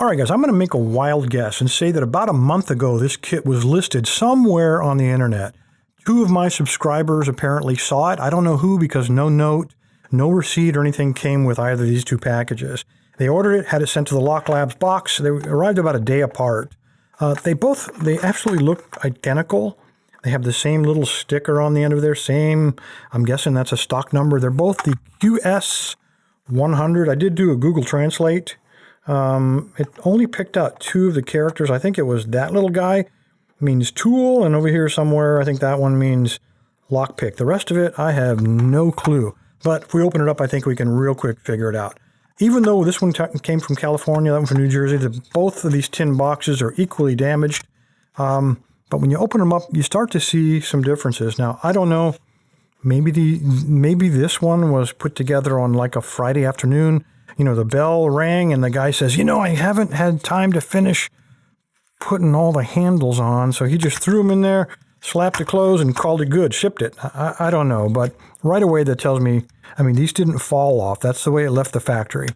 All right, guys, I'm going to make a wild guess and say that about a month ago, this kit was listed somewhere on the internet. 2 of my subscribers apparently saw it. I don't know who, because no note, no receipt or anything came with either of these 2 packages. They ordered it, had it sent to the LockLab's box. They arrived about a day apart. They actually look identical. They have the same little sticker on the end of their same, I'm guessing that's a stock number. They're both the QS100. I did do a Google Translate. It only picked out 2 of the characters. I think it was that little guy means tool, and over here somewhere, I think that one means lockpick. The rest of it, I have no clue. But if we open it up, I think we can real quick figure it out. Even though this one came from California, that one from New Jersey, both of these tin boxes are equally damaged. But when you open them up, you start to see some differences. Now, I don't know, maybe this one was put together on like a Friday afternoon. You know, the bell rang and the guy says, I haven't had time to finish putting all the handles on. So he just threw them in there, slapped it closed, and called it good, shipped it. I don't know, but right away that tells me, these didn't fall off. That's the way it left the factory.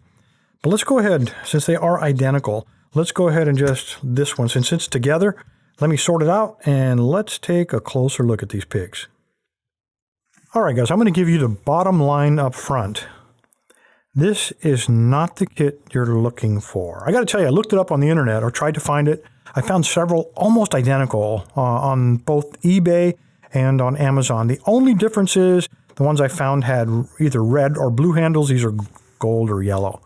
But let's go ahead, since they are identical, let's go ahead and just this one, since it's together, let me sort it out, and let's take a closer look at these pigs. All right, guys, I'm going to give you the bottom line up front. This is not the kit you're looking for. I got to tell you, I looked it up on the internet or tried to find it. I found several almost identical on both eBay and on Amazon. The only difference is the ones I found had either red or blue handles. These are gold or yellow.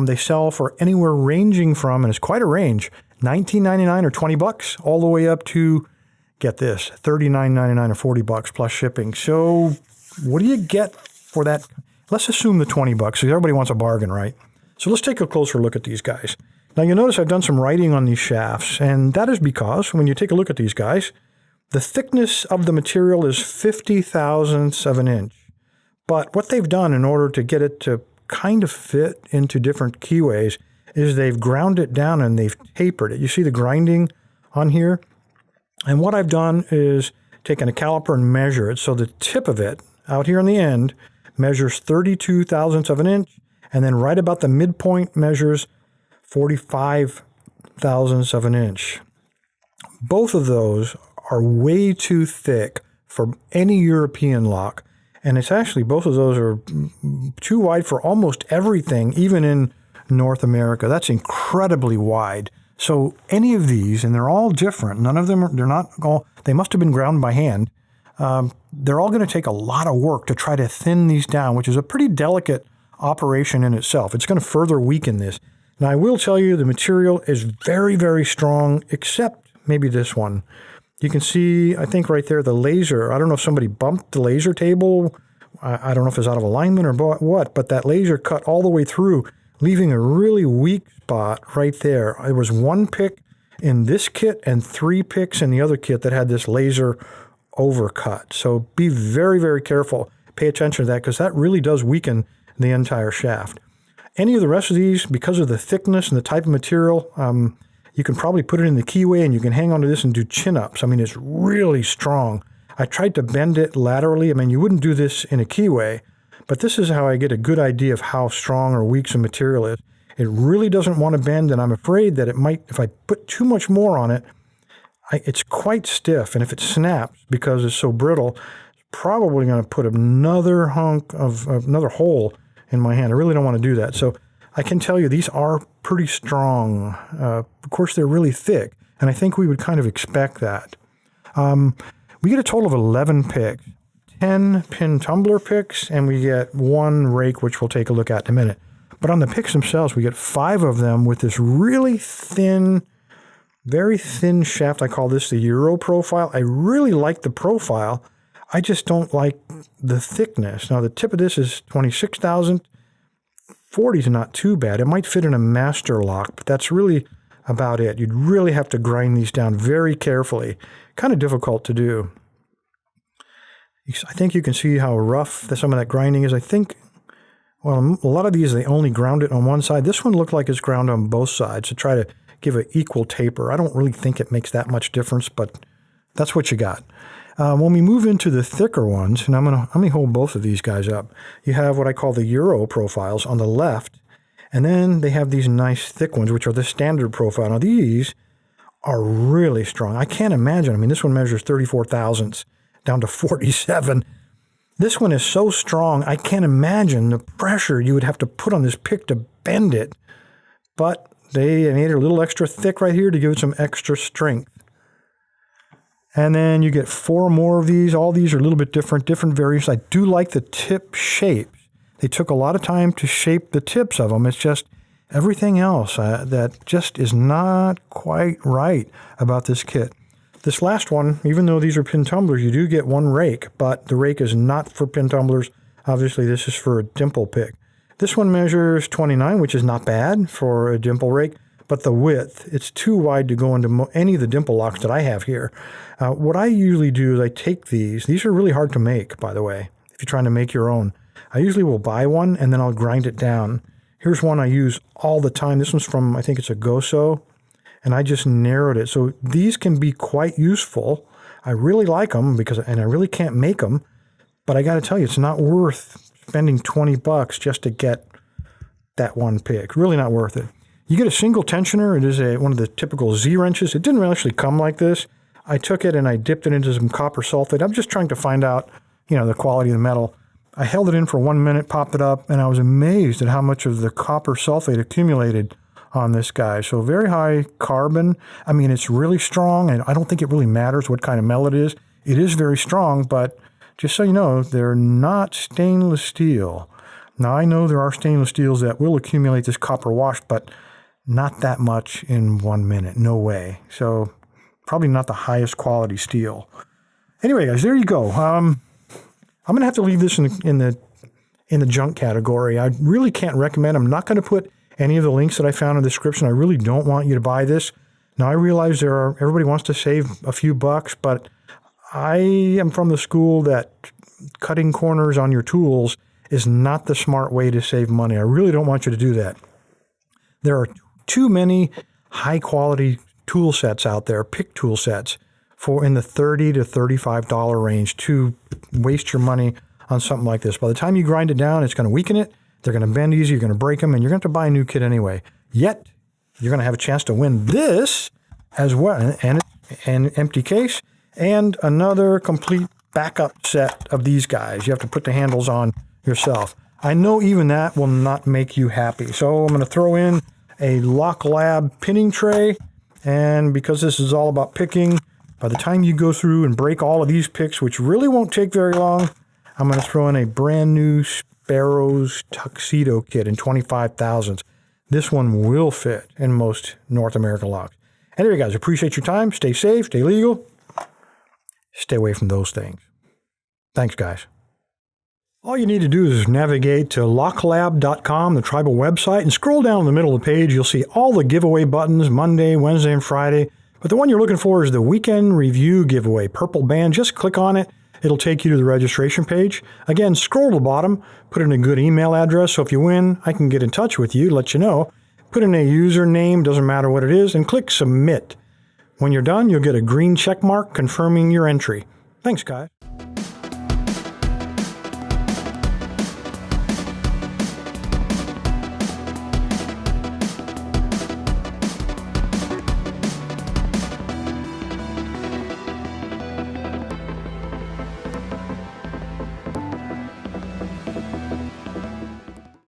They sell for anywhere ranging from, and it's quite a range, $19.99 or $20, all the way up to, get this, $39.99 or $40 plus shipping. So what do you get for that? Let's assume the $20, because everybody wants a bargain, right? So let's take a closer look at these guys. Now, you'll notice I've done some writing on these shafts, and that is because when you take a look at these guys, the thickness of the material is 50 thousandths of an inch. But what they've done in order to get it to kind of fit into different keyways is they've ground it down and they've tapered it. You see the grinding on here? And what I've done is taken a caliper and measure it. So the tip of it out here on the end measures 32 thousandths of an inch, and then right about the midpoint measures 45 thousandths of an inch. Both of those are way too thick for any European lock, and it's actually, both of those are too wide for almost everything, even in North America. That's incredibly wide. So any of these, and they're all different, none of them, they must have been ground by hand. They're all going to take a lot of work to try to thin these down, which is a pretty delicate operation in itself. It's going to further weaken this. Now, I will tell you the material is very, very strong, except maybe this one. You can see, I think right there, the laser. I don't know if somebody bumped the laser table. I don't know if it's out of alignment or what, but that laser cut all the way through, leaving a really weak spot right there. There was 1 pick in this kit and 3 picks in the other kit that had this laser overcut. So be very, very careful. Pay attention to that, because that really does weaken the entire shaft. Any of the rest of these, because of the thickness and the type of material, you can probably put it in the keyway and you can hang onto this and do chin-ups. It's really strong. I tried to bend it laterally. You wouldn't do this in a keyway, but this is how I get a good idea of how strong or weak some material is. It really doesn't want to bend, and I'm afraid that it might, if I put too much more on it, it's quite stiff, and if it snaps because it's so brittle, it's probably going to put another hole in my hand. I really don't want to do that. So I can tell you these are pretty strong. Of course, they're really thick, and I think we would kind of expect that. We get a total of 11 picks, 10 pin tumbler picks, and we get 1 rake, which we'll take a look at in a minute. But on the picks themselves, we get 5 of them with this really thin, very thin shaft. I call this the Euro profile. I really like the profile. I just don't like the thickness. Now, the tip of this is 26 thousandths. 40 is not too bad. It might fit in a master lock, but that's really about it. You'd really have to grind these down very carefully. Kind of difficult to do. I think you can see how rough some of that grinding is. I think, well, a lot of these, they only ground it on one side. This one looked like it's ground on both sides to try to give an equal taper. I don't really think it makes that much difference, but that's what you got. When we move into the thicker ones, and I'm gonna hold both of these guys up, you have what I call the Euro profiles on the left, And then they have these nice thick ones, which are the standard profile. Now these are really strong. I can't imagine. I mean, this one measures 34 thousandths down to 47. This one is so strong, I can't imagine the pressure you would have to put on this pick to bend it. But they made it a little extra thick right here to give it some extra strength. And then you get 4 more of these. All these are a little bit different variations. I do like the tip shapes. They took a lot of time to shape the tips of them. It's just everything else that just is not quite right about this kit. This last one, even though these are pin tumblers, you do get one rake, but the rake is not for pin tumblers. Obviously, this is for a dimple pick. This one measures 29, which is not bad for a dimple rake, but the width, it's too wide to go into any of the dimple locks that I have here. What I usually do is I take these are really hard to make, by the way, if you're trying to make your own. I usually will buy one and then I'll grind it down. Here's one I use all the time. This one's from, I think it's a Goso, and I just narrowed it. So these can be quite useful. I really like them and I really can't make them, but I got to tell you, it's not worth spending 20 bucks just to get that one pick. Really not worth it. You get a single tensioner. It is one of the typical Z wrenches. It didn't actually come like this. I took it and I dipped it into some copper sulfate. I'm just trying to find out, the quality of the metal. I held it in for 1 minute, popped it up, and I was amazed at how much of the copper sulfate accumulated on this guy. So very high carbon. I mean, it's really strong, and I don't think it really matters what kind of metal it is. It is very strong, but just so you know, they're not stainless steel. Now, I know there are stainless steels that will accumulate this copper wash, but not that much in 1 minute. No way. So probably not the highest quality steel. Anyway, guys, there you go. I'm going to have to leave this in the junk category. I really can't recommend. I'm not going to put any of the links that I found in the description. I really don't want you to buy this. Now, I realize everybody wants to save a few bucks, but I am from the school that cutting corners on your tools is not the smart way to save money. I really don't want you to do that. There are too many high-quality tool sets out there, pick tool sets, for in the $30 to $35 range to waste your money on something like this. By the time you grind it down, it's going to weaken it. They're going to bend easy. You're going to break them, and you're going to have to buy a new kit anyway. Yet, you're going to have a chance to win this as well, and an empty case, and another complete backup set of these guys. You have to put the handles on yourself. I know even that will not make you happy. So I'm going to throw in a LockLab pinning tray, and because this is all about picking, by the time you go through and break all of these picks, which really won't take very long, I'm going to throw in a brand new Sparrows Tuxedo kit in 25 thousandths. This one will fit in most North American locks. Anyway, guys, appreciate your time. Stay safe, stay legal, stay away from those things. Thanks, guys. All you need to do is navigate to LockLab.com, the tribal website, and scroll down in the middle of the page. You'll see all the giveaway buttons, Monday, Wednesday, and Friday. But the one you're looking for is the Weekend Review giveaway, purple band. Just click on it. It'll take you to the registration page. Again, scroll to the bottom, put in a good email address, so if you win, I can get in touch with you, let you know. Put in a username, doesn't matter what it is, and click Submit. When you're done, you'll get a green check mark confirming your entry. Thanks, guys.